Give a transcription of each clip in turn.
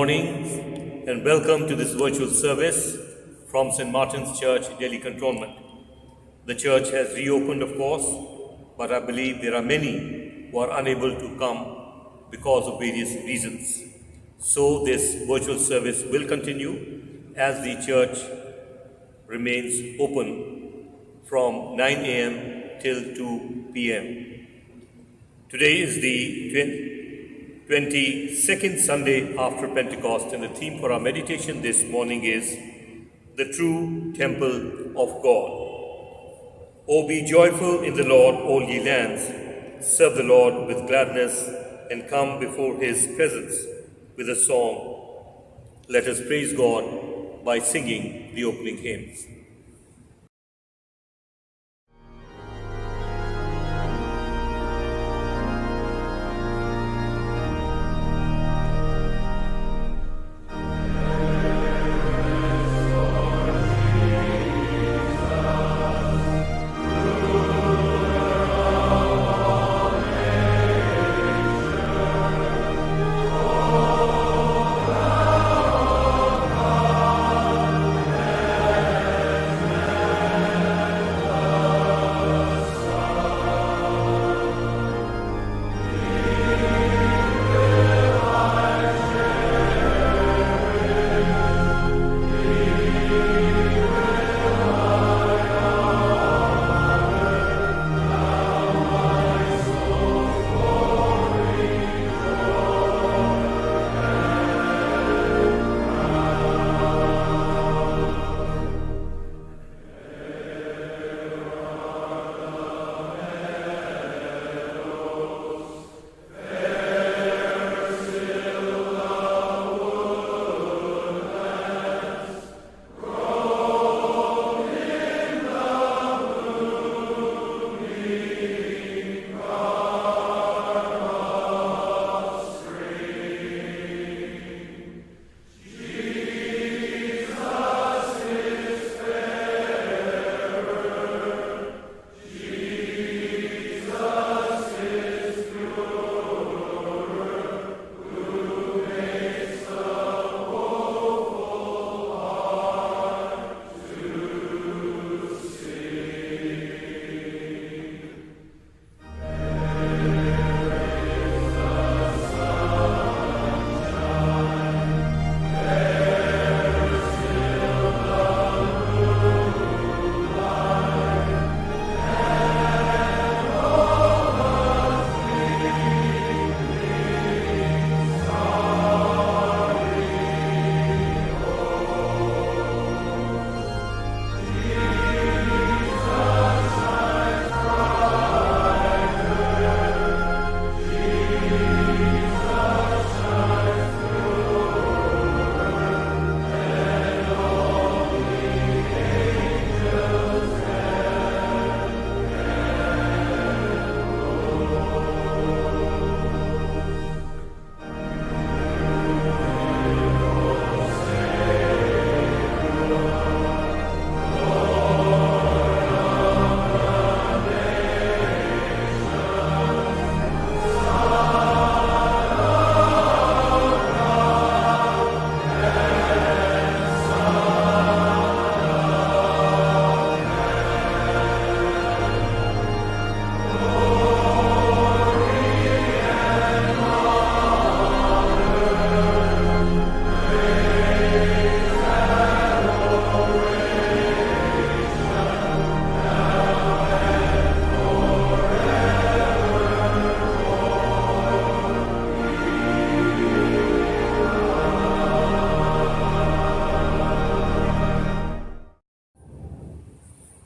morning and welcome to this virtual service from St. Martin's Church, Delhi Cantonment. The church has reopened, of course, but I believe there are many who are unable to come because of various reasons. So this virtual service will continue as the church remains open from 9 a.m. till 2 p.m. Today is the 22nd Sunday after Pentecost, and the theme for our meditation this morning is the true temple of God. O be joyful in the Lord, all ye lands, serve the Lord with gladness, and come before his presence with a song. Let us praise God by singing the opening hymn.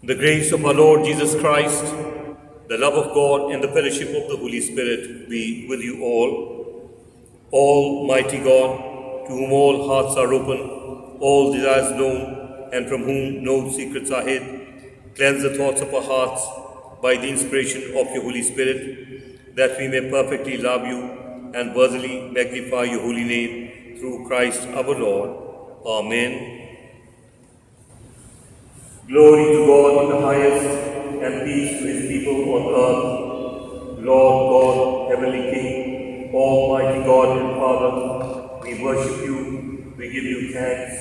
The grace of our Lord Jesus Christ, the love of God, and the fellowship of the Holy Spirit be with you all. Almighty God, to whom all hearts are open, all desires known, and from whom no secrets are hid, cleanse the thoughts of our hearts by the inspiration of your Holy Spirit, that we may perfectly love you and worthily magnify your holy name through Christ our Lord. Amen. Glory to God in the highest, and peace to his people on earth. Lord God, heavenly King, Almighty God and Father, We worship you, we give you thanks,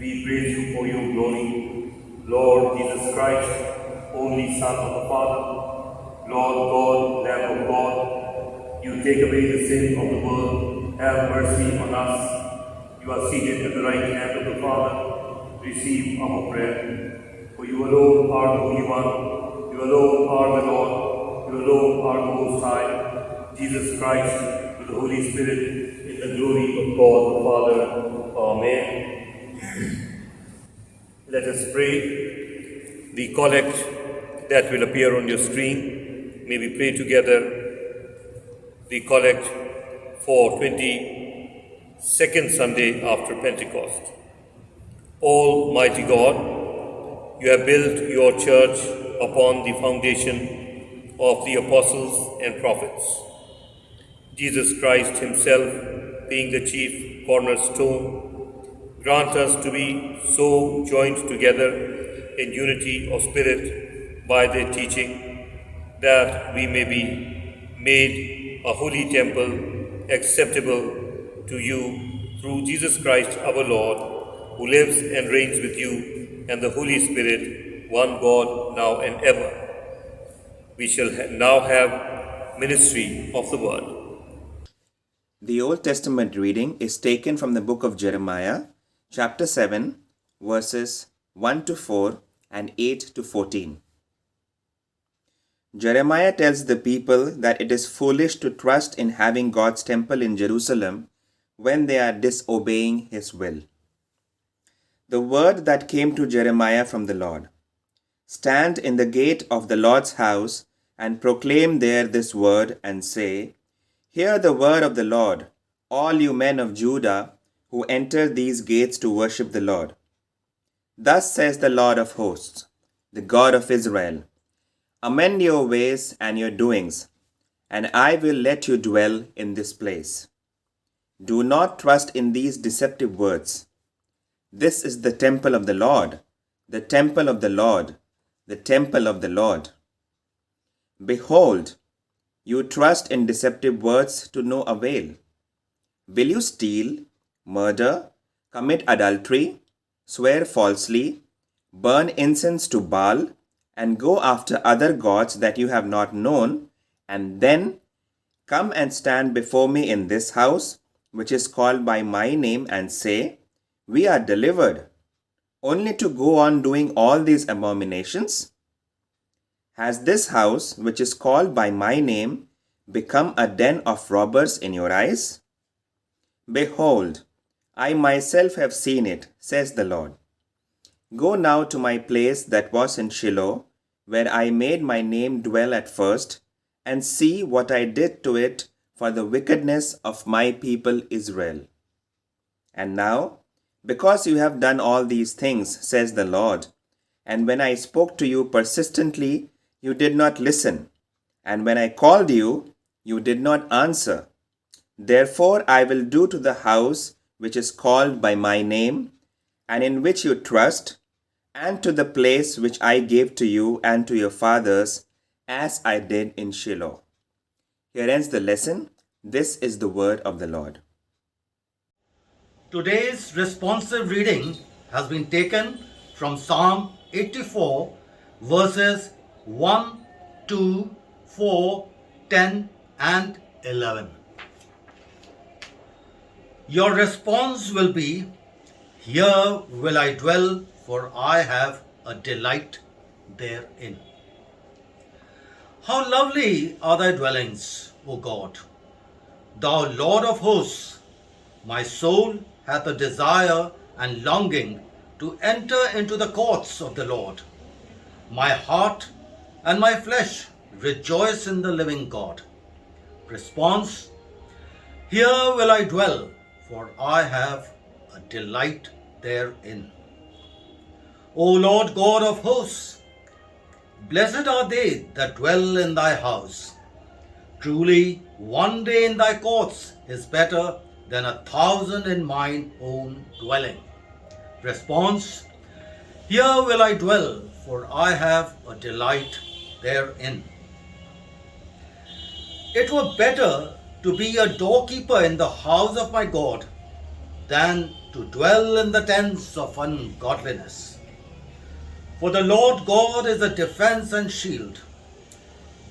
we praise you for your glory. Lord Jesus Christ, only Son of the Father, Lord God, Lamb of God, you take away the sin of the world, have mercy on us. You are seated at the right hand of the Father, receive our prayer. For you alone are the Holy One, you alone are the Lord, you alone are the Most High, Jesus Christ, with the Holy Spirit, in the glory of God the Father. Amen. Let us pray. The collect that will appear on your screen, may we pray together the collect for 22nd Sunday after Pentecost. Almighty God, you have built your church upon the foundation of the apostles and prophets. Jesus Christ himself being the chief cornerstone, grant us to be so joined together in unity of spirit by their teaching, that we may be made a holy temple acceptable to you through Jesus Christ our Lord, who lives and reigns with you and the Holy Spirit, one God, now and ever. We shall now have ministry of the word. The Old Testament reading is taken from the book of Jeremiah, chapter 7, verses 1 to 4 and 8 to 14. Jeremiah tells the people that it is foolish to trust in having God's temple in Jerusalem when they are disobeying his will. The word that came to Jeremiah from the Lord: Stand in the gate of the Lord's house and proclaim there this word and say, Hear the word of the Lord, all you men of Judah who enter these gates to worship the Lord. Thus says the Lord of hosts, the God of Israel, Amend your ways and your doings, and I will let you dwell in this place. Do not trust in these deceptive words. This is the temple of the Lord, the temple of the Lord, the temple of the Lord. Behold, you trust in deceptive words to no avail. Will you steal, murder, commit adultery, swear falsely, burn incense to Baal, and go after other gods that you have not known, and then come and stand before me in this house, which is called by my name, and say, We are delivered, only to go on doing all these abominations? Has this house, which is called by my name, become a den of robbers in your eyes? Behold, I myself have seen it, says the Lord. Go now to my place that was in Shiloh, where I made my name dwell at first, and see what I did to it for the wickedness of my people Israel. And now, because you have done all these things, says the Lord, and when I spoke to you persistently, you did not listen, and when I called you, you did not answer. Therefore I will do to the house which is called by my name, and in which you trust, and to the place which I gave to you and to your fathers, as I did in Shiloh. Here ends the lesson. This is the word of the Lord. Today's responsive reading has been taken from Psalm 84, verses 1, 2, 4, 10, and 11. Your response will be, Here will I dwell, for I have a delight therein. How lovely are thy dwellings, O God! Thou Lord of hosts, my soul hath a desire and longing to enter into the courts of the Lord. My heart and my flesh rejoice in the living God. Response: Here will I dwell, for I have a delight therein. O Lord God of hosts, blessed are they that dwell in thy house. Truly, one day in thy courts is better than 1,000 in mine own dwelling. Response: Here will I dwell, for I have a delight therein. It were better to be a doorkeeper in the house of my God than to dwell in the tents of ungodliness. For the Lord God is a defense and shield.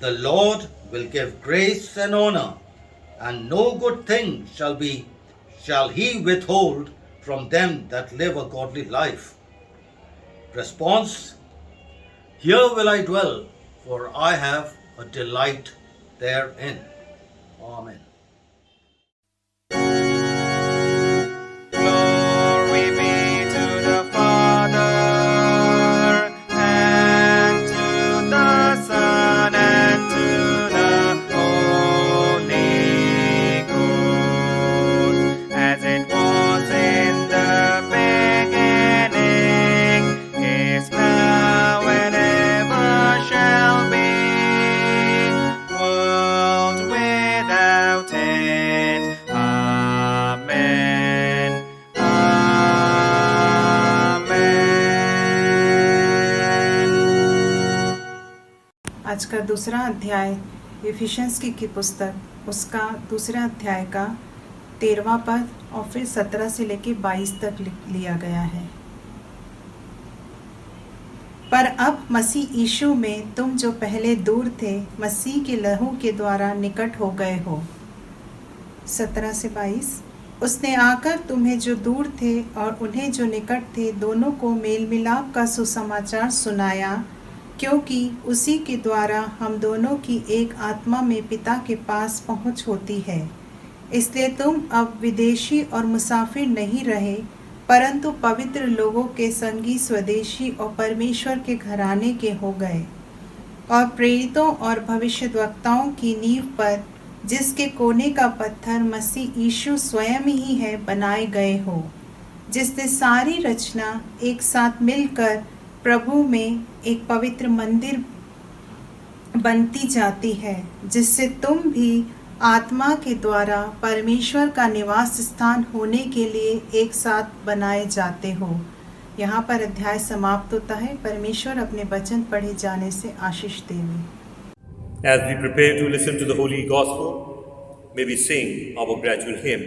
The Lord will give grace and honor, and no good thing shall he withhold from them that live a godly life. Response: Here will I dwell, for I have a delight therein. Amen. Glory be to the Father, and to the Son, and to the Holy Ghost, as it was in the beginning, is now, and ever shall be, world without end. Amen. आज का दूसरा अध्याय efficiency की पुस्तक उसका दूसरा अध्याय का 13वां पद और फिर 17 से लेके 22 तक लिया गया है। पर अब मसीह यीशु में तुम जो पहले दूर थे, मसीह के लहू के द्वारा निकट हो गए हो। 17 से 22। उसने आकर तुम्हें जो दूर थे और उन्हें जो निकट थे, दोनों को मेल मिलाप का सुसमाचार सुनाया, क्योंकि उसी के द्वारा हम दोनों की एक आत्मा में पिता के पास पहुंच होती है। इसलिए तुम अब विदेशी और मुसाफिर नहीं रहे, परंतु पवित्र लोगों के संगी, स्वदेशी और परमेश्वर के घराने के हो गए, और प्रेरितों और भविष्यद्वक्ताओं की नींव पर, जिसके कोने का पत्थर मसीह यीशु स्वयं ही है, बनाए गए हो, जिसने सारी रचना एक साथ मिलकर प्रभु में एक पवित्र मंदिर बनती जाती है, जिससे तुम भी आत्मा के द्वारा परमेश्वर का निवास स्थान होने के लिए एक साथ बनाए जाते हो। यहाँ पर अध्याय समाप्त होता है। परमेश्वर अपने वचन पढ़े जाने से आशीष देवे। As we prepare to listen to the Holy Gospel, may we sing our gradual hymn.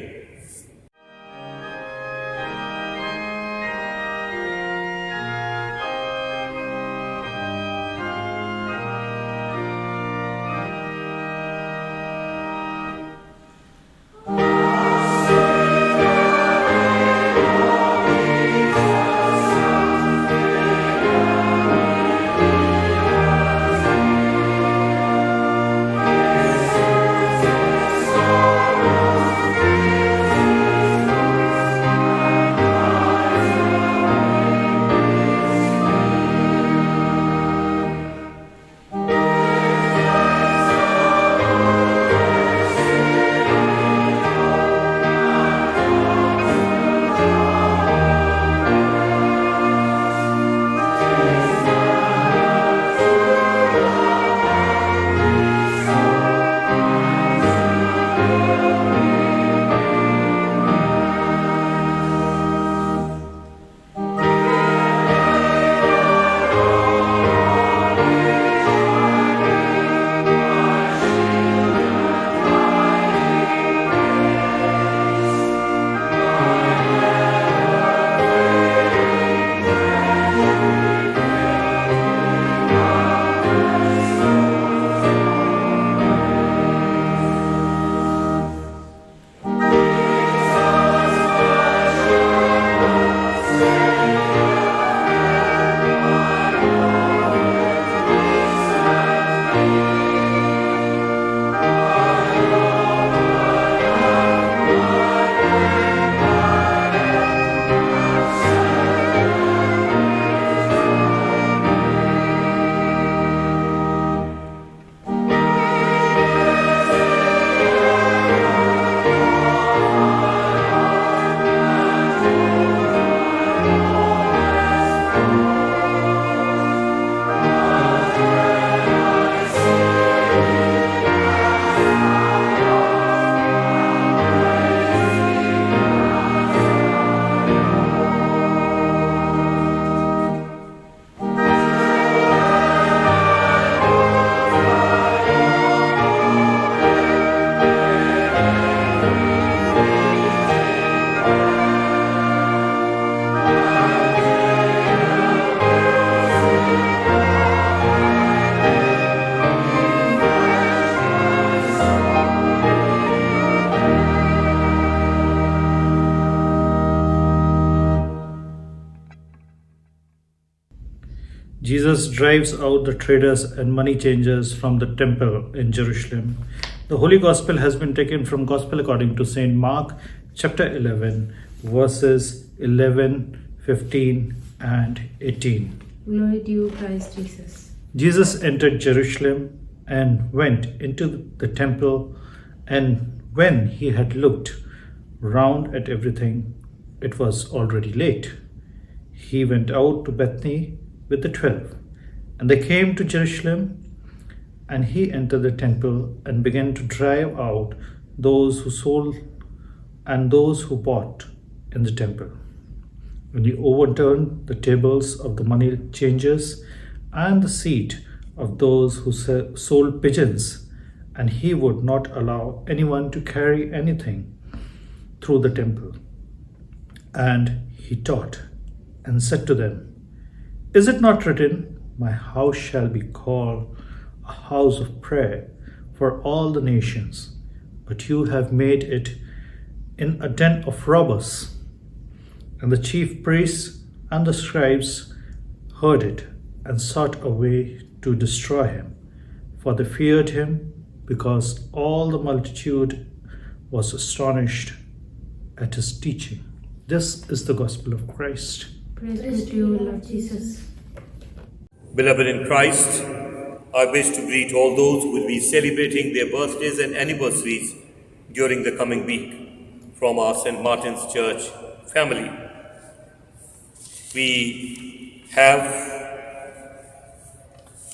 Jesus drives out the traders and money changers from the temple in Jerusalem. The Holy Gospel has been taken from Gospel according to St. Mark, chapter 11, verses 11, 15, and 18. Glory to you, Christ Jesus. Jesus entered Jerusalem and went into the temple, and when he had looked round at everything, it was already late. He went out to Bethany with the 12, and they came to Jerusalem, and he entered the temple and began to drive out those who sold and those who bought in the temple. And he overturned the tables of the money changers and the seat of those who sold pigeons, and he would not allow anyone to carry anything through the temple. And he taught and said to them, "Is it not written, my house shall be called a house of prayer for all the nations, but you have made it in a den of robbers?" And the chief priests and the scribes heard it and sought a way to destroy him, for they feared him, because all the multitude was astonished at his teaching. This is the gospel of Christ. Praise be to you, Lord Jesus. Beloved in Christ, I wish to greet all those who will be celebrating their birthdays and anniversaries during the coming week from our St. Martin's Church family. We have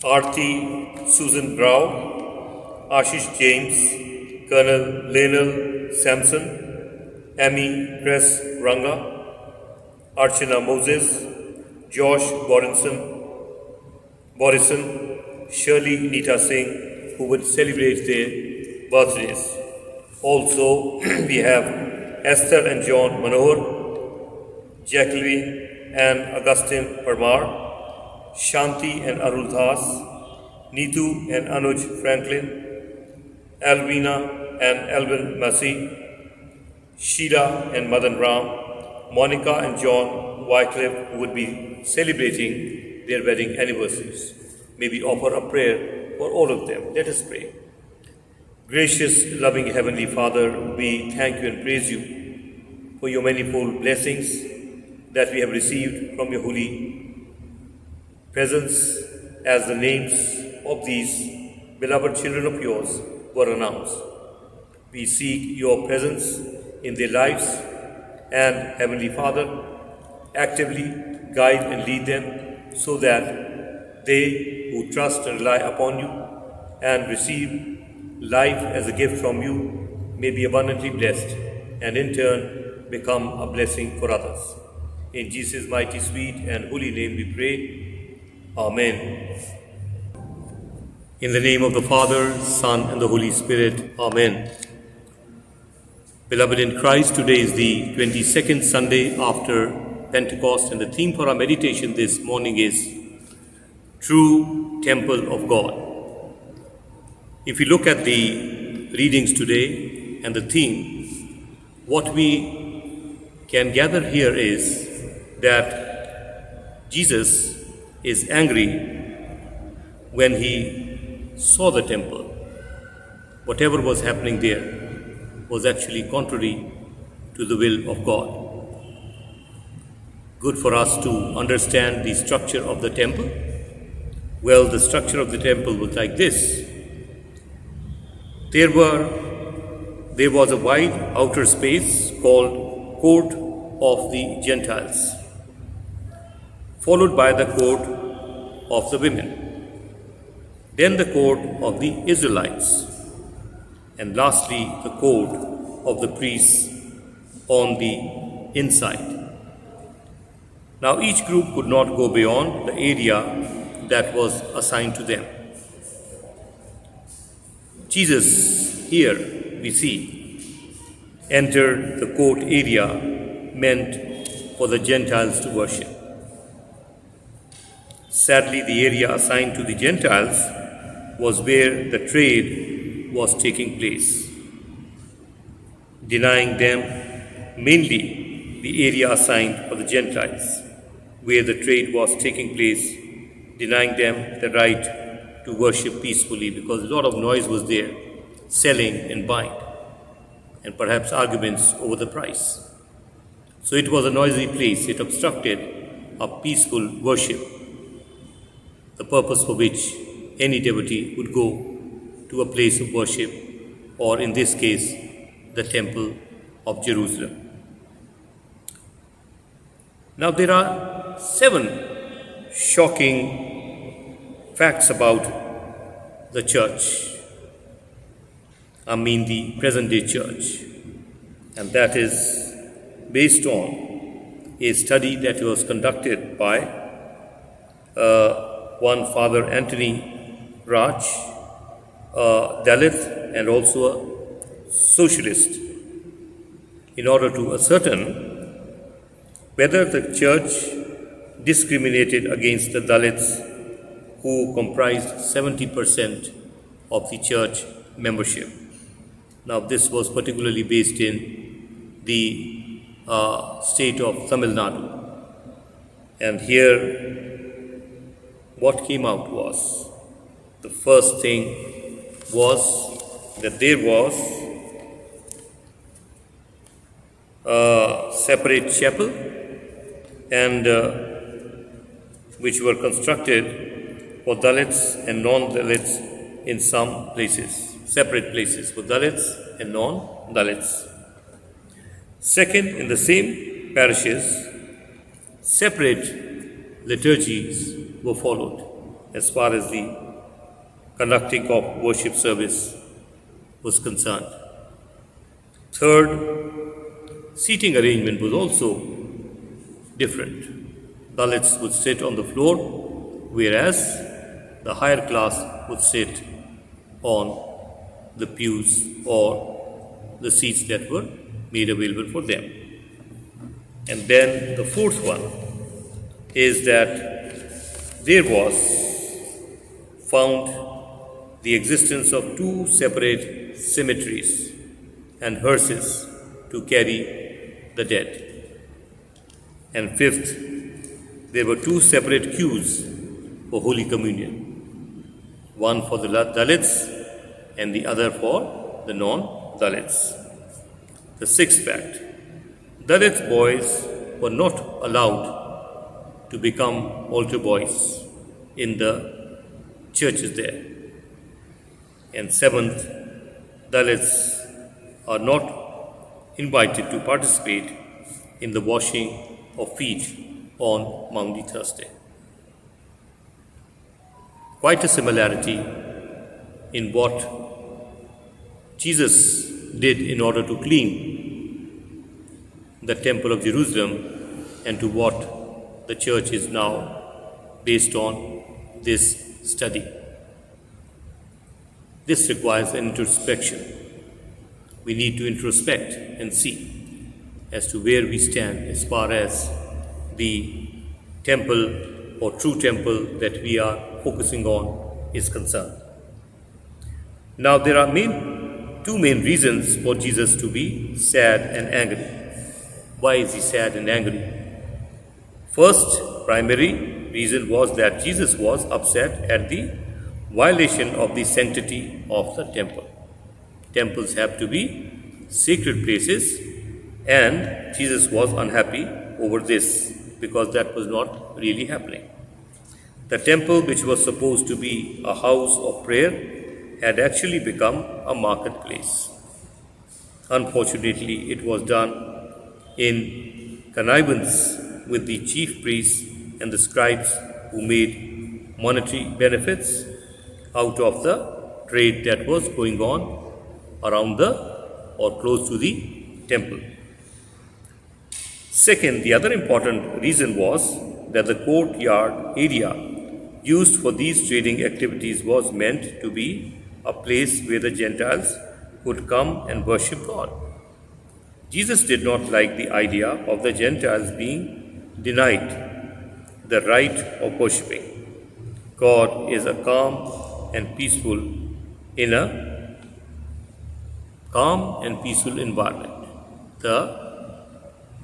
Aarti Susan Brau, Ashish James, Colonel Lionel Sampson, Amy Press Ranga, Archana Moses, Josh Borison, Shirley Nita Singh, who would celebrate their birthdays. Also, we have Esther and John Manohar, Jacqueline and Augustine Parmar, Shanti and Arul Das, Neetu and Anuj Franklin, Alvina and Alvin Massey, Sheila and Madan Ram, Monica and John Wycliffe, who would be celebrating their wedding anniversaries. May we offer a prayer for all of them. Let us pray. Gracious, loving Heavenly Father, we thank you and praise you for your manifold blessings that we have received from your holy presence as the names of these beloved children of yours were announced. We seek your presence in their lives, and Heavenly Father, actively guide and lead them so that they who trust and rely upon you and receive life as a gift from you may be abundantly blessed and in turn become a blessing for others. In Jesus' mighty, sweet and holy name we pray. Amen. In the name of the Father, Son and the Holy Spirit. Amen. Beloved in Christ, today is the 22nd Sunday after Pentecost, and the theme for our meditation this morning is True Temple of God. If we look at the readings today and the theme, what we can gather here is that Jesus is angry when he saw the temple. Whatever was happening there was actually contrary to the will of God. Good for us to understand the structure of the temple. Well, the structure of the temple was like this. There was a wide outer space called Court of the Gentiles, followed by the Court of the Women, then the Court of the Israelites, and lastly the Court of the priests on the inside. Now each group could not go beyond the area that was assigned to them. Jesus, here we see, entered the court area meant for the Gentiles to worship. Sadly, the area assigned to the Gentiles was where the trade was taking place, denying them mainly the area assigned for the Gentiles, where the trade was taking place, denying them the right to worship peacefully because a lot of noise was there, selling and buying, and perhaps arguments over the price. So it was a noisy place. It obstructed a peaceful worship, the purpose for which any devotee would go to a place of worship, or in this case, the Temple of Jerusalem. Now, there are 7 shocking facts about the church. I mean, the present day church, and that is based on a study that was conducted by one Father Anthony Raj, a Dalit and also a socialist, in order to ascertain whether the church discriminated against the Dalits, who comprised 70% of the church membership. Now, this was particularly based in the state of Tamil Nadu. And here, what came out was, the first thing was that there was a separate chapel and which were constructed for Dalits and non-Dalits in some places, separate places for Dalits and non-Dalits. Second, in the same parishes, separate liturgies were followed as far as the conducting of worship service was concerned. Third, seating arrangement was also different. Dalits would sit on the floor, whereas the higher class would sit on the pews or the seats that were made available for them. And then the fourth one is that there was found the existence of 2 separate cemeteries and hearses to carry the dead. And fifth, there were 2 separate queues for Holy Communion, one for the Dalits and the other for the non-Dalits. The sixth fact, Dalit boys were not allowed to become altar boys in the churches there. And seventh, Dalits are not invited to participate in the washing of feet on Maundy Thursday. Quite a similarity in what Jesus did in order to clean the Temple of Jerusalem and to what the church is now based on this study. This requires an introspection. We need to introspect and see as to where we stand as far as the temple or true temple that we are focusing on is concerned. Now, there are two main reasons for Jesus to be sad and angry. Why is he sad and angry? First primary reason was that Jesus was upset at the violation of the sanctity of the temple. Temples have to be sacred places, and Jesus was unhappy over this because that was not really happening. The temple, which was supposed to be a house of prayer, had actually become a marketplace. Unfortunately, it was done in connivance with the chief priests and the scribes, who made monetary benefits out of the trade that was going on around or close to the temple. Second, the other important reason was that the courtyard area used for these trading activities was meant to be a place where the Gentiles could come and worship God. Jesus did not like the idea of the Gentiles being denied the right of worshiping. God is a calm and peaceful environment. The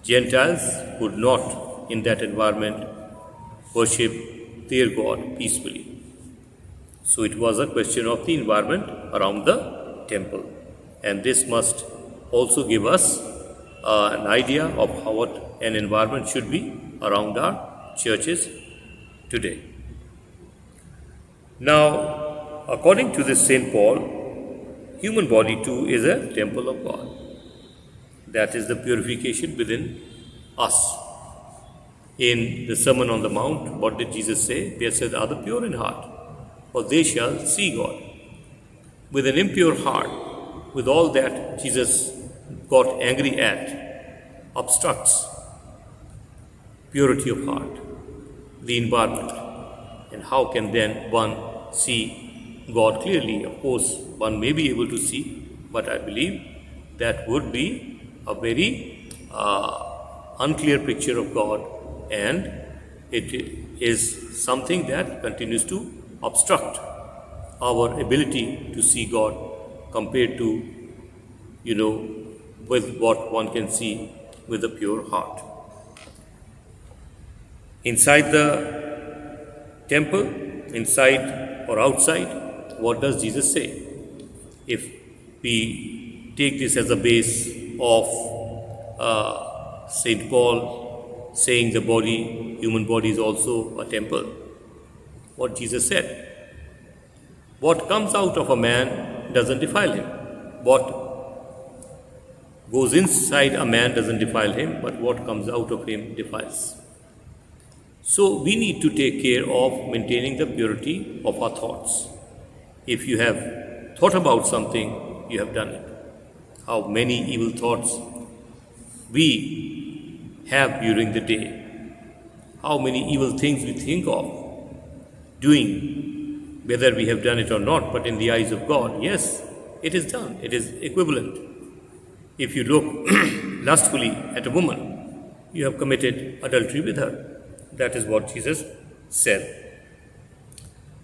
Gentiles could not, in that environment, worship their God peacefully. So it was a question of the environment around the temple. And this must also give us an idea of how what an environment should be around our churches today. Now, according to this St. Paul, human body too is a temple of God. That is the purification within us. In the Sermon on the Mount, what did Jesus say? Blessed are the pure in heart, for they shall see God. With an impure heart, with all that Jesus got angry at, obstructs purity of heart, the environment. And how can then one see God clearly? Of course, one may be able to see, but I believe that would be a very unclear picture of God, and it is something that continues to obstruct our ability to see God compared to, with what one can see with a pure heart. Inside the temple, inside or outside, what does Jesus say? If we take this as a base of St. Paul saying the body, human body is also a temple, what Jesus said, what comes out of a man doesn't defile him. What goes inside a man doesn't defile him, but what comes out of him defiles. So we need to take care of maintaining the purity of our thoughts. If you have thought about something, you have done it. How many evil thoughts we have during the day, how many evil things we think of doing, whether we have done it or not, but in the eyes of God, yes, it is done, it is equivalent. If you look lustfully at a woman, you have committed adultery with her. That is what Jesus said.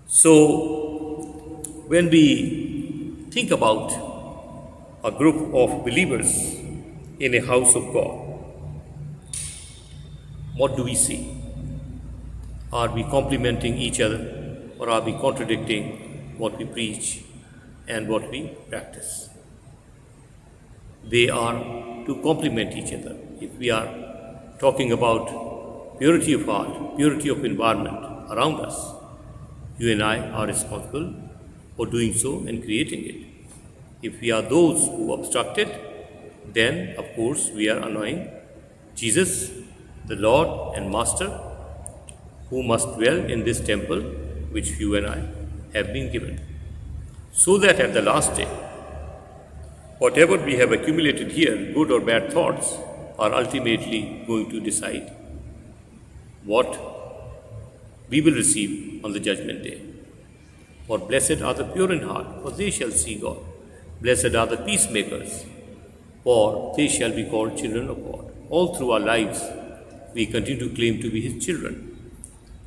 So, when we think about a group of believers in a house of God, what do we see? Are we complementing each other, or are we contradicting what we preach and what we practice? They are to complement each other. If we are talking about purity of heart, purity of environment around us, you and I are responsible for doing so and creating it. If we are those who obstruct it, then of course we are annoying Jesus, the Lord and Master, who must dwell in this temple which you and I have been given. So that at the last day, whatever we have accumulated here, good or bad thoughts, are ultimately going to decide what we will receive on the judgment day. For blessed are the pure in heart, for they shall see God. Blessed are the peacemakers, for they shall be called children of God. All through our lives, we continue to claim to be His children,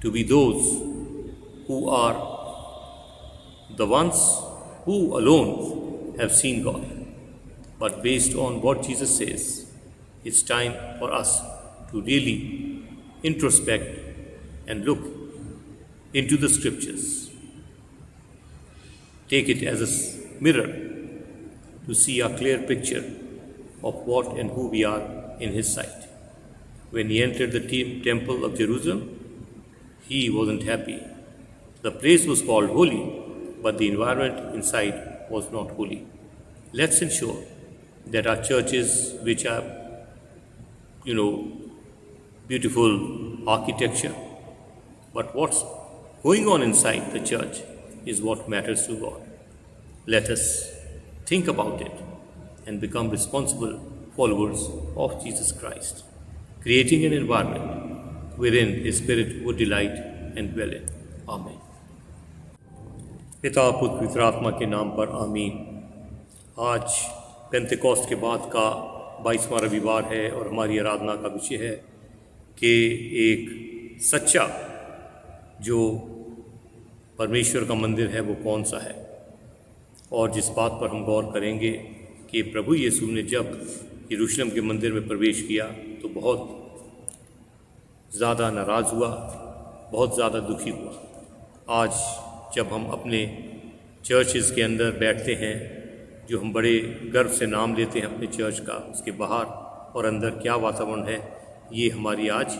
to be those who are the ones who alone have seen God. But based on what Jesus says, it's time for us to really introspect and look into the scriptures. Take it as a mirror to see a clear picture of what and who we are in His sight. When He entered the temple of Jerusalem, He wasn't happy. The place was called holy, but the environment inside was not holy. Let's ensure that our churches, which are, beautiful architecture, but what's going on inside the church is what matters to God. Let us think about it and become responsible followers of Jesus Christ, creating an environment wherein His Spirit would delight and dwell in. Amen. पिता पुत्र पवित्र आत्मा के नाम पर आमीन। आज पेंतेकोस्त के बाद का 22वां रविवार है और हमारी आराधना का विषय है कि एक सच्चा जो परमेश्वर का मंदिर है वो कौन सा है, और जिस बात पर हम गौर करेंगे कि प्रभु यीशु ने जब यरूशलेम के मंदिर में प्रवेश किया तो बहुत ज़्यादा नाराज़ हुआ बहुत ज़्यादा दुखी हुआ। आज जब हम अपने चर्चेज़ के अंदर बैठते हैं, जो हम बड़े गर्व से नाम लेते हैं अपने चर्च का, उसके बाहर और अंदर क्या वातावरण है, ये हमारी आज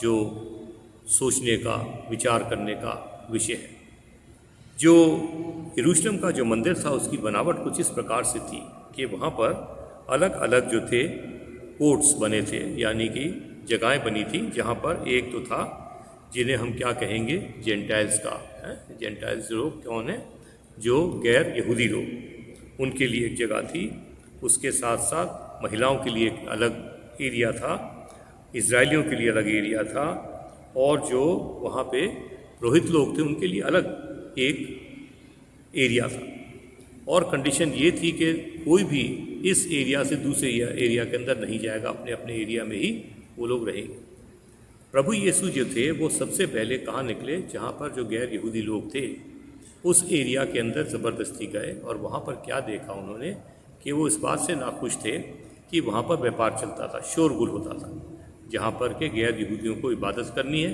जो सोचने का, विचार करने का विषय है। जो यरूशलेम का जो मंदिर था उसकी बनावट कुछ इस प्रकार से थी कि वहाँ पर अलग अलग जो थे कोर्ट्स बने थे, यानी कि जगहें बनी थी, जहाँ पर एक तो था जिन्हें हम क्या कहेंगे, जेंटाइल्स का है। जेंटाइल्स लोग कौन है? जो गैर यहूदी लोग, उनके लिए एक जगह थी। उसके साथ साथ महिलाओं के लिए एक अलग एरिया था, इजराइलियों के लिए अलग एरिया था, और जो वहाँ पे पुरोहित लोग थे उनके लिए अलग एक एरिया था। और कंडीशन ये थी कि कोई भी इस एरिया से दूसरे एरिया के अंदर नहीं जाएगा, अपने अपने एरिया में ही वो लोग रहेंगे। प्रभु यीशु जो थे वो सबसे पहले कहाँ निकले? जहाँ पर जो गैर यहूदी लोग थे उस एरिया के अंदर ज़बरदस्ती गए, और वहाँ पर क्या देखा उन्होंने कि वो इस बात से नाखुश थे कि वहाँ पर व्यापार चलता था, शोरगुल होता था, जहाँ पर के गैर यहूदियों को इबादत करनी है,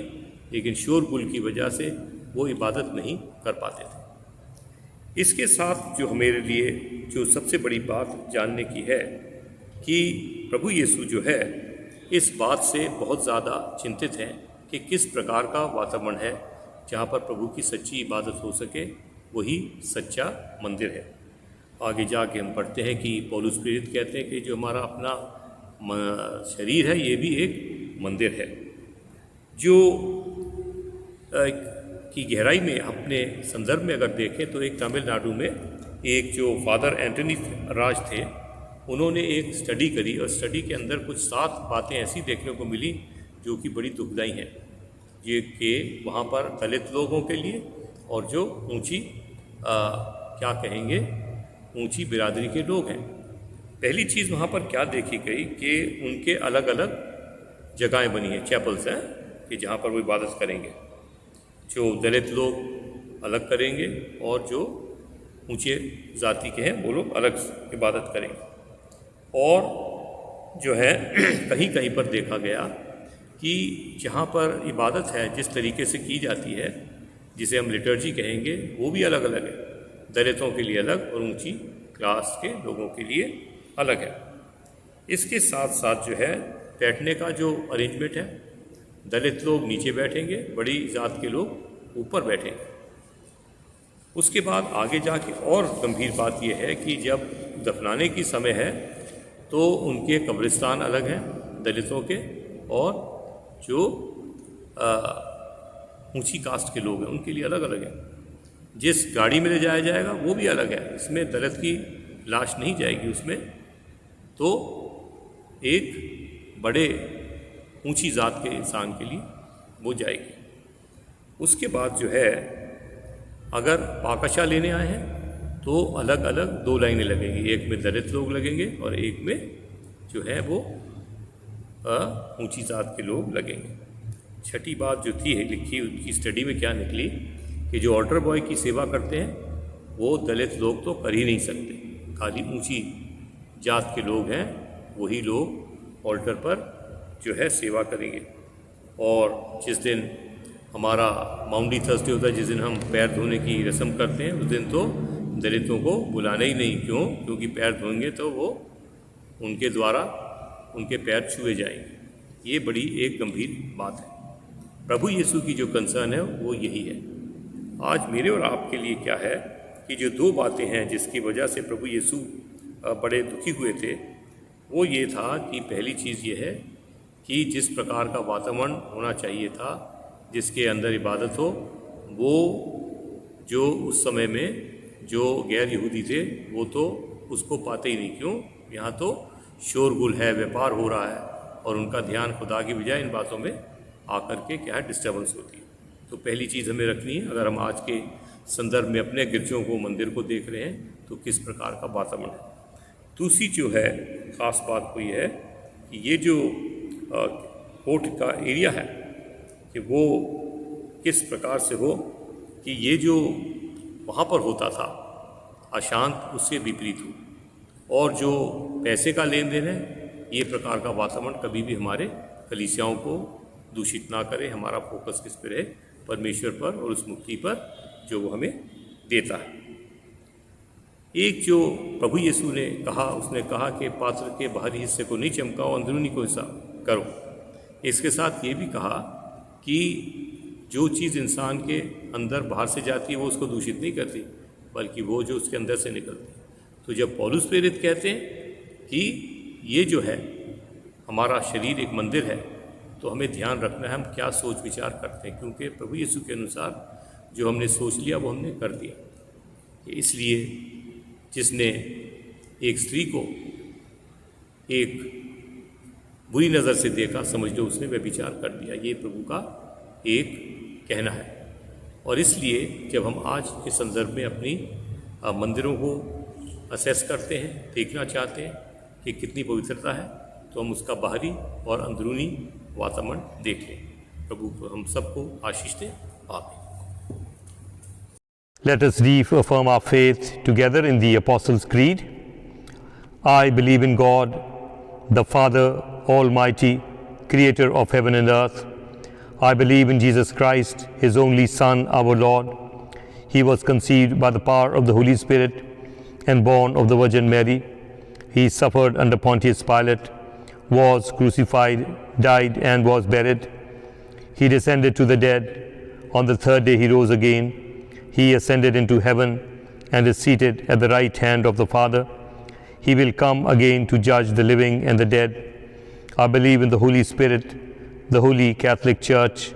लेकिन शोरगुल की वजह से वो इबादत नहीं कर पाते थे। इसके साथ जो हमारे लिए जो सबसे बड़ी बात जानने की है कि प्रभु यीशु जो है इस बात से बहुत ज़्यादा चिंतित हैं कि किस प्रकार का वातावरण है जहाँ पर प्रभु की सच्ची इबादत हो सके, वही सच्चा मंदिर है। आगे जाके हम पढ़ते हैं कि पौलुस प्रेरित कहते हैं कि जो हमारा अपना शरीर है ये भी एक मंदिर है। जो की गहराई में अपने संदर्भ में अगर देखें तो एक तमिलनाडु में एक जो फादर एंटनी राज थे, उन्होंने एक स्टडी करी, और स्टडी के अंदर कुछ 7 बातें ऐसी देखने को मिली जो कि बड़ी दुखदाई हैं, ये कि वहाँ पर दलित लोगों के लिए और जो ऊंची क्या कहेंगे, ऊंची बिरादरी के लोग हैं। पहली चीज़ वहाँ पर क्या देखी गई कि उनके अलग अलग जगहें बनी हैं, चैपल्स हैं, कि जहाँ पर वो इबादत करेंगे। जो दलित लोग अलग करेंगे और जो ऊंचे जाति के हैं वो लोग अलग इबादत करेंगे। और जो है कहीं कहीं पर देखा गया कि जहाँ पर इबादत है जिस तरीके से की जाती है, जिसे हम लिटर्जी कहेंगे, वो भी अलग अलग है। दलितों के लिए अलग और ऊंची क्लास के लोगों के लिए अलग है। इसके साथ साथ जो है बैठने का जो अरेंजमेंट है, दलित लोग नीचे बैठेंगे, बड़ी जात के लोग ऊपर बैठेंगे। उसके बाद आगे जाके और गंभीर बात यह है कि जब दफनाने की समय है तो उनके कब्रिस्तान अलग हैं दलितों के, और जो ऊंची कास्ट के लोग हैं उनके लिए अलग अलग है। जिस गाड़ी में ले जाया जाएगा वो भी अलग है, इसमें दलित की लाश नहीं जाएगी उसमें, तो एक बड़े ऊंची जात के इंसान के लिए वो जाएगी। उसके बाद जो है अगर पाकशा लेने आए हैं तो अलग अलग 2 लाइनें लगेंगी, एक में दलित लोग लगेंगे और एक में जो है वो ऊंची जात के लोग लगेंगे। छठी बात जो थी लिखी उनकी स्टडी में क्या निकली कि जो ऑल्टर बॉय की सेवा करते हैं वो दलित लोग तो कर ही नहीं सकते, खाली ऊंची जात के लोग हैं वही लोग ऑल्टर पर जो है सेवा करेंगे। और जिस दिन हमारा माउंडी थर्सडे होता है, जिस दिन हम पैर धोने की रस्म करते हैं, उस दिन तो दलितों को बुलाना ही नहीं। क्यों? क्योंकि पैर धोएंगे तो वो उनके द्वारा उनके पैर छुए जाएंगे। ये बड़ी एक गंभीर बात है। प्रभु यीशु की जो कंसर्न है वो यही है। आज मेरे और आपके लिए क्या है कि जो 2 बातें हैं जिसकी वजह से प्रभु यीशु बड़े दुखी हुए थे, वो ये था कि पहली चीज़ ये है कि जिस प्रकार का वातावरण होना चाहिए था जिसके अंदर इबादत हो, वो जो उस समय में जो गैर यहूदी थे वो तो उसको पाते ही नहीं। क्यों? यहाँ तो शोरगुल है, व्यापार हो रहा है, और उनका ध्यान खुदा की बजाय इन बातों में आकर के क्या है डिस्टर्बेंस होती है। तो पहली चीज़ हमें रखनी है, अगर हम आज के संदर्भ में अपने गिरजों को, मंदिर को देख रहे हैं तो किस प्रकार का वातावरण है। दूसरी जो है ख़ास बात वो ये है कि ये जो कोर्ट का एरिया है कि वो किस प्रकार से हो कि ये जो वहाँ पर होता था अशांत उससे विपरीत हो, और जो पैसे का लेन देन है ये प्रकार का वातावरण कभी भी हमारे कलीसियाओं को दूषित ना करें। हमारा फोकस किस पर है? परमेश्वर पर और उस मुक्ति पर जो वो हमें देता है। एक जो प्रभु यीशु ने कहा, उसने कहा कि पात्र के बाहरी हिस्से को नहीं चमकाओ, अंदरूनी को हिस्सा करो। इसके साथ ये भी कहा कि जो चीज़ इंसान के अंदर बाहर से जाती है वो उसको दूषित नहीं करती, बल्कि वो जो उसके अंदर से निकलती है। तो जब पौलुस प्रेरित कहते हैं कि ये जो है हमारा शरीर एक मंदिर है, तो हमें ध्यान रखना है हम क्या सोच विचार करते हैं, क्योंकि प्रभु यीशु के अनुसार जो हमने सोच लिया वो हमने कर दिया। इसलिए जिसने एक स्त्री को एक बुरी नज़र से देखा, समझ लो उसने व्यभिचार कर दिया। ये प्रभु का एक कहना है। और इसलिए जब हम आज के संदर्भ में अपनी मंदिरों को असेस करते हैं, देखना चाहते हैं कि कितनी पवित्रता है, तो हम उसका बाहरी और अंदरूनी वातावरण देख लें। प्रभु हम सबको आशीष दें। आमीन। Let us reaffirm our faith together in the Apostles' Creed. I believe in God, the Father Almighty, Creator of heaven and earth. I believe in Jesus Christ, His only Son, our Lord. He was conceived by the power of the Holy Spirit and born of the Virgin Mary. He suffered under Pontius Pilate, was crucified, died, and was buried. He descended to the dead. On the third day He rose again. He ascended into heaven and is seated at the right hand of the Father. He will come again to judge the living and the dead. I believe in the Holy Spirit, the Holy Catholic Church,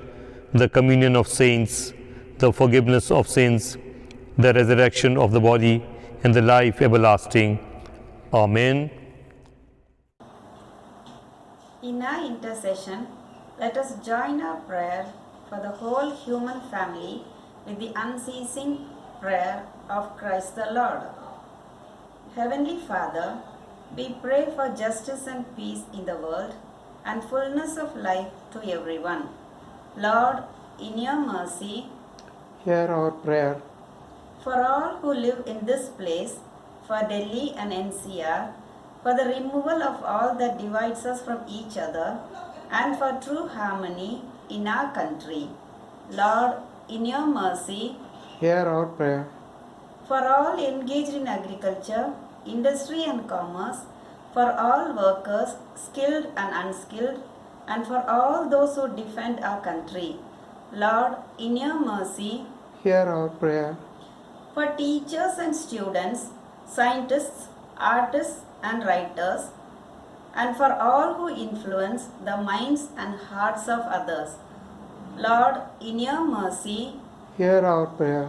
the communion of saints, the forgiveness of sins, the resurrection of the body, and the life everlasting. Amen. In our intercession, let us join our prayer for the whole human family with the unceasing prayer of Christ the Lord. Heavenly Father, we pray for justice and peace in the world and fullness of life to everyone. Lord, in your mercy, hear our prayer. For all who live in this place, for Delhi and NCR, for the removal of all that divides us from each other, and for true harmony in our country. Lord, in your mercy, Hear our prayer. for all engaged in agriculture, industry and commerce, for all workers, skilled and unskilled, and for all those who defend our country. Lord, in your mercy, Hear our prayer. for teachers and students, scientists, artists and writers, and for all who influence the minds and hearts of others. Lord, in your mercy, Hear our prayer.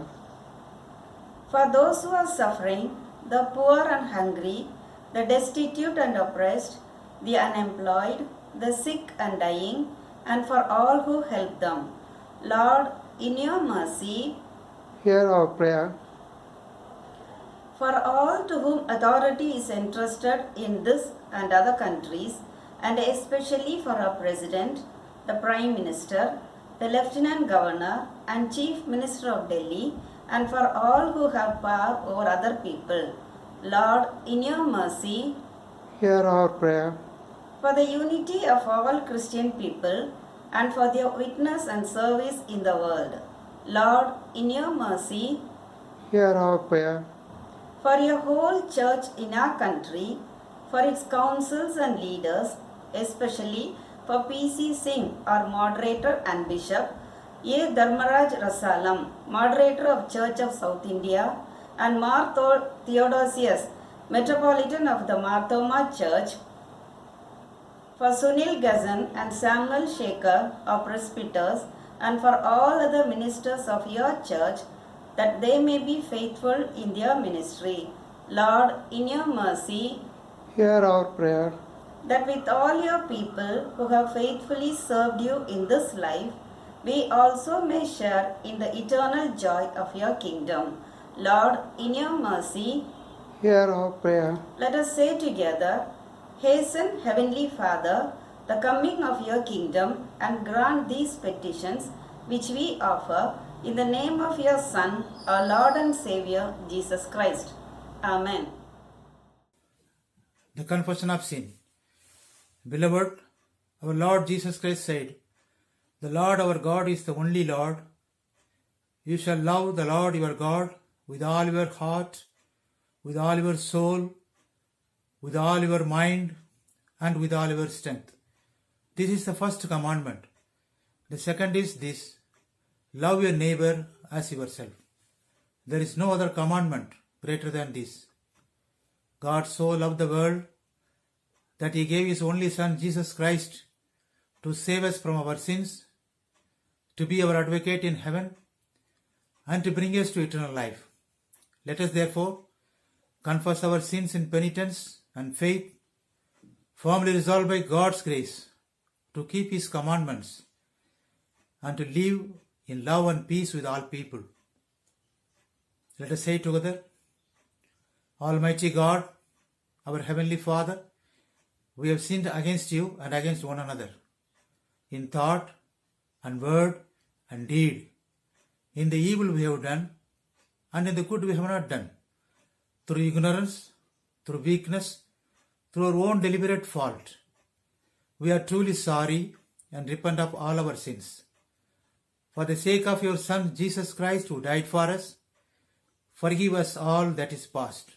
for those who are suffering, the poor and hungry, the destitute and oppressed, the unemployed, the sick and dying, and for all who help them. Lord, in your mercy, Hear our prayer. for all to whom authority is entrusted in this and other countries, and especially for our President, the Prime Minister, the Lieutenant Governor and Chief Minister of Delhi, and for all who have power over other people. Lord, in your mercy, Hear our prayer. for the unity of all Christian people, and for their witness and service in the world. Lord, in your mercy, Hear our prayer. for your whole church in our country, for its councils and leaders, especially for P.C. Singh, our moderator and bishop, A. Dharmaraj Rasalam, moderator of Church of South India, and Mar Theodosius, metropolitan of the Marthoma Church, for Sunil Gazan and Samuel Shekhar, our presbyters, and for all other ministers of your church, that they may be faithful in their ministry. Lord, in your mercy, Hear our prayer. that with all your people who have faithfully served you in this life, we also may share in the eternal joy of your kingdom. Lord, in your mercy, Hear our prayer. let us say together, hasten, Heavenly Father, the coming of your kingdom, and grant these petitions which we offer in the name of your Son, our Lord and Savior, Jesus Christ. Amen. The confession of sin. Beloved, our Lord Jesus Christ said, The Lord our God is the only Lord. You shall love the Lord your God with all your heart, with all your soul, with all your mind, and with all your strength. This is the first commandment. The second is this: love your neighbor as yourself. There is no other commandment greater than this. God so loved the world that he gave his only Son, Jesus Christ, to save us from our sins, to be our advocate in heaven, and to bring us to eternal life. Let us therefore confess our sins in penitence and faith, firmly resolved by God's grace to keep his commandments and to live in love and peace with all people. Let us say together: Almighty God, our Heavenly Father, we have sinned against you and against one another, in thought and word and deed, in the evil we have done and in the good we have not done, through ignorance, through weakness, through our own deliberate fault. We are truly sorry and repent of all our sins. For the sake of your Son, Jesus Christ, who died for us, forgive us all that is past,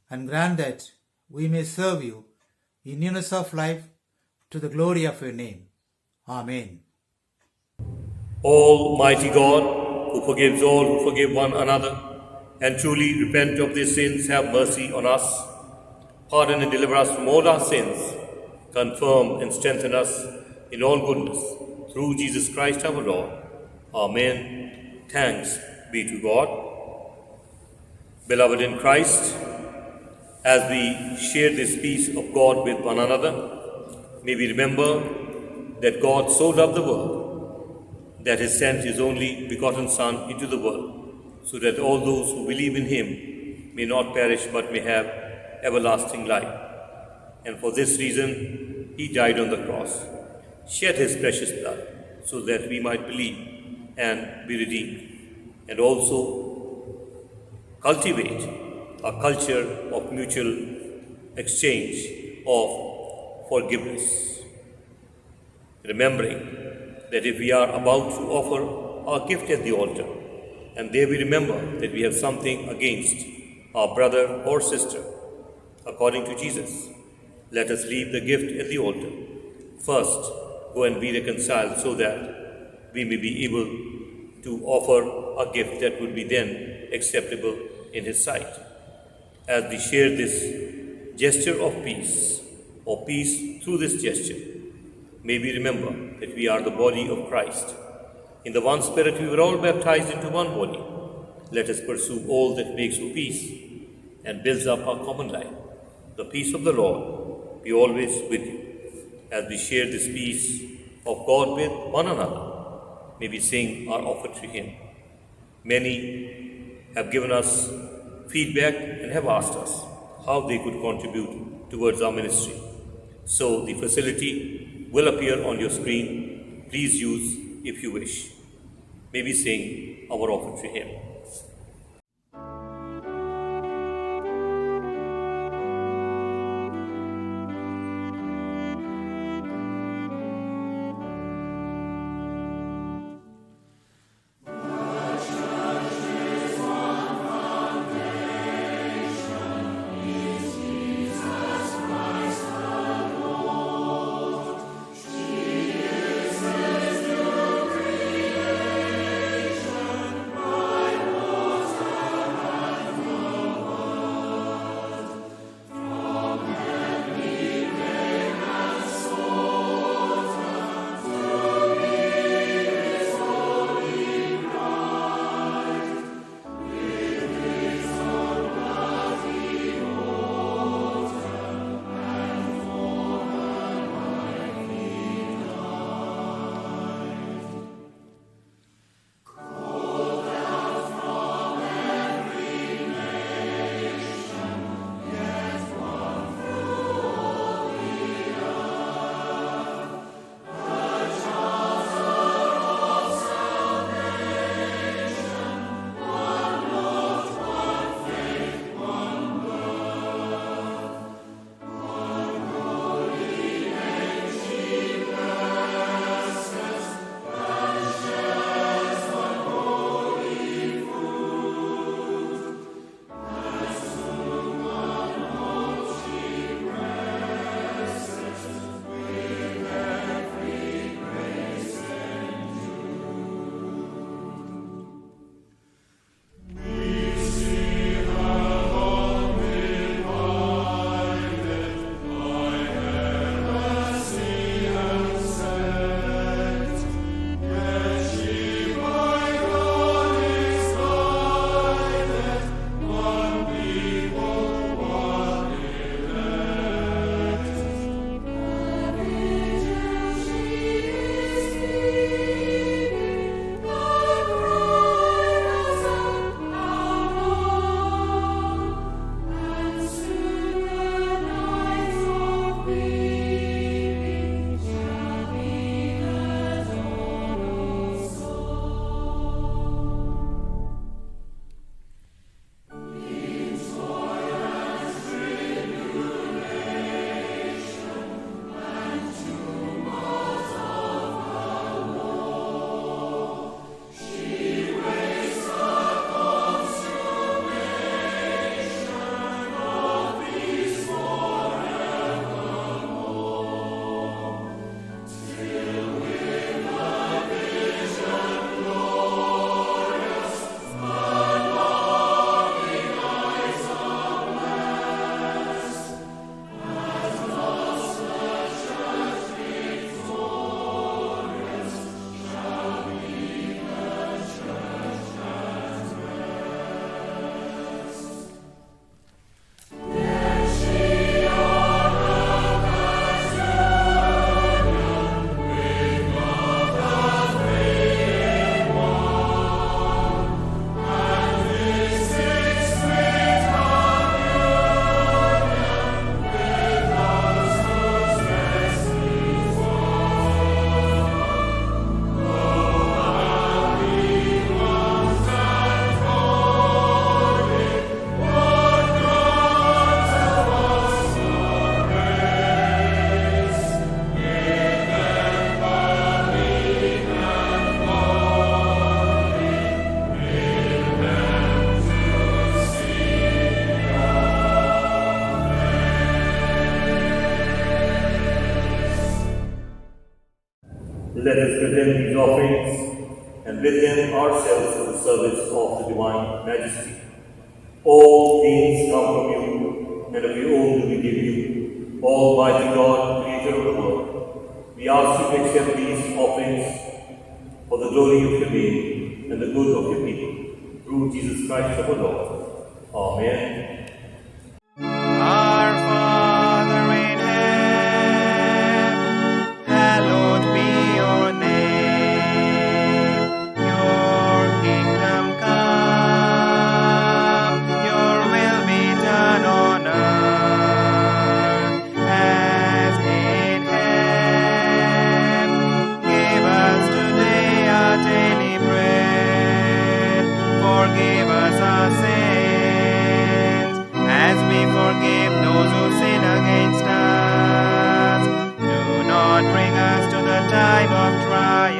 and grant that we may serve you in newness of life to the glory of your name. Amen. Almighty God, who forgives all who forgive one another, and truly repent of their sins, have mercy on us. Pardon and deliver us from all our sins. Confirm and strengthen us in all goodness, through Jesus Christ our Lord. Amen. Thanks be to God. Beloved in Christ, as we share this peace of God with one another, may we remember that God so loved the world that he sent his only begotten Son into the world, so that all those who believe in him may not perish but may have everlasting life. And for this reason he died on the cross, shed his precious blood, so that we might believe and be redeemed, and also cultivate a culture of mutual exchange of forgiveness. Remembering that if we are about to offer our gift at the altar, and there we remember that we have something against our brother or sister, according to Jesus, let us leave the gift at the altar. First, go and be reconciled, so that we may be able to offer a gift that would be then acceptable in his sight. As we share this gesture of peace, or peace through this gesture, may we remember that we are the body of Christ. In the one Spirit we were all baptized into one body. Let us pursue all that makes for peace and builds up our common life. The peace of the Lord be always with you. As we share this peace of God with one another, may we sing our offer to him. Many have given us feedback and have asked us how they could contribute towards our ministry. So the facility will appear on your screen. Please use if you wish. May we sing our offer to him. let us present these offerings and with them ourselves to the service of the Divine Majesty. All things come from you, and of your own do we give you, Almighty God, Creator of the world. We ask you to accept these offerings for the glory of your name and the good of your people. Through Jesus Christ our Lord. Amen. Our Father in heaven, hallowed be your name. Your kingdom come, your will be done on earth as in heaven. Give us today our daily bread. Forgive us our sins, as we forgive those who sin against us. Do not bring us to the time of trial,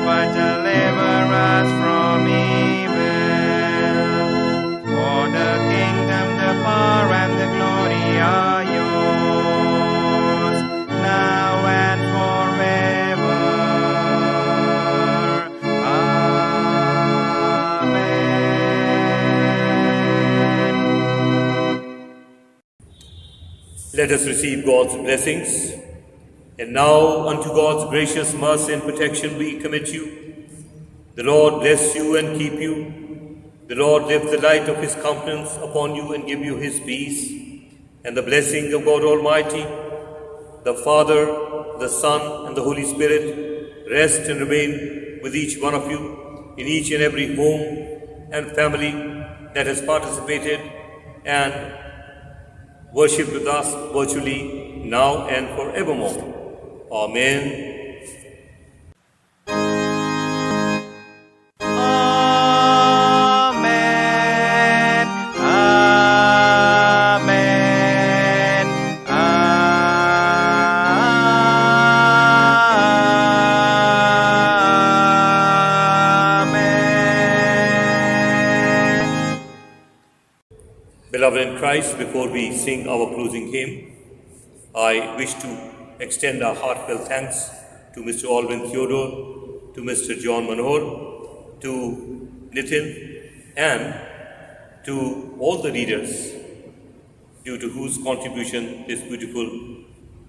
but deliver us from evil. For the kingdom, the power, and the glory are yours, now and forever. Amen. Let us receive God's blessings. And now unto God's gracious mercy and protection we commit you. The Lord bless you and keep you. The Lord lift the light of his countenance upon you and give you his peace. And the blessing of God Almighty, the Father, the Son, and the Holy Spirit rest and remain with each one of you in each and every home and family that has participated and worshipped with us virtually now and forevermore. Amen. Amen. Amen. Amen. Beloved in Christ, before we sing our closing hymn, I wish to extend our heartfelt thanks to Mr. Alvin Theodore, to Mr. John Manohar, to Nitin, and to all the leaders, due to whose contribution this beautiful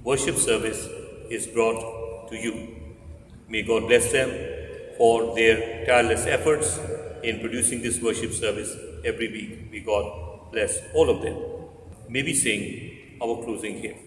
worship service is brought to you. May God bless them for their tireless efforts in producing this worship service every week. May God bless all of them. May we sing our closing hymn.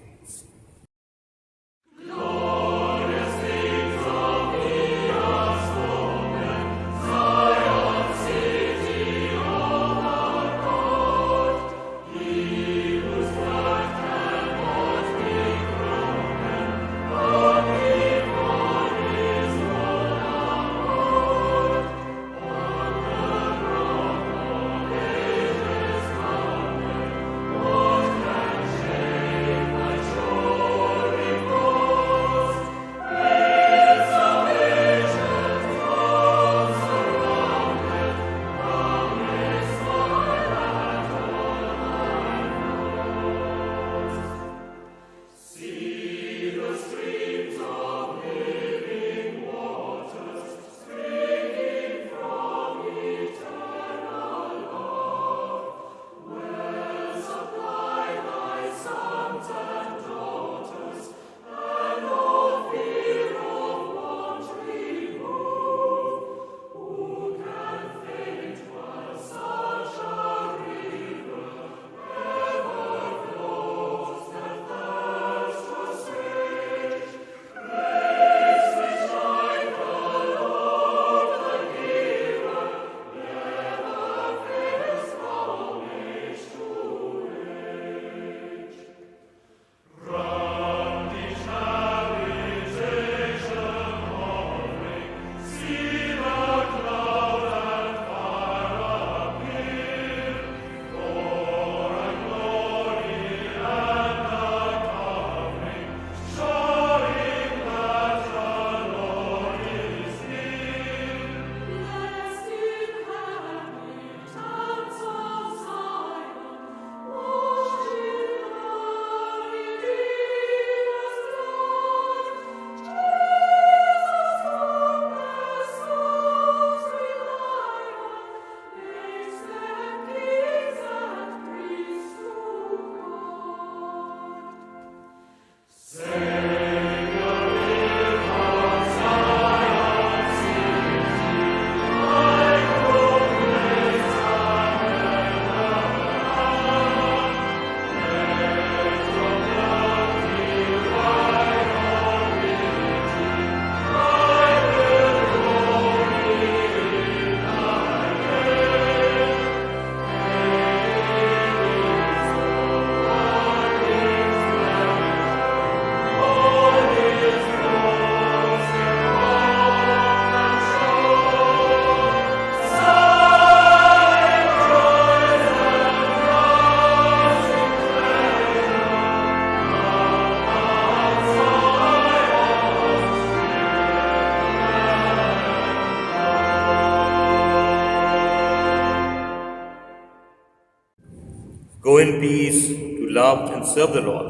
Go in peace to love and serve the Lord.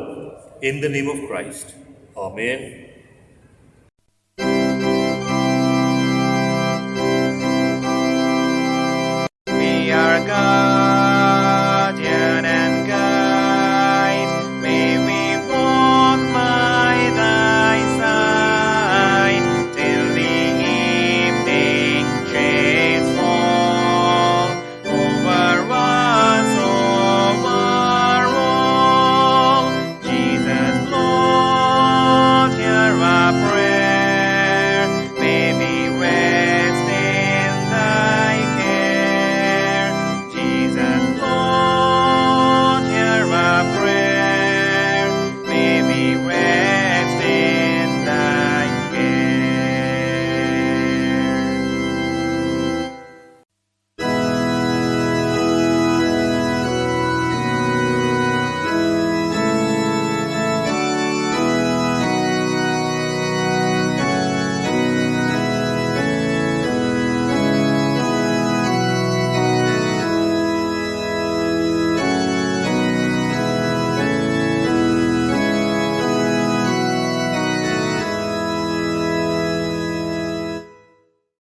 In the name of Christ. Amen.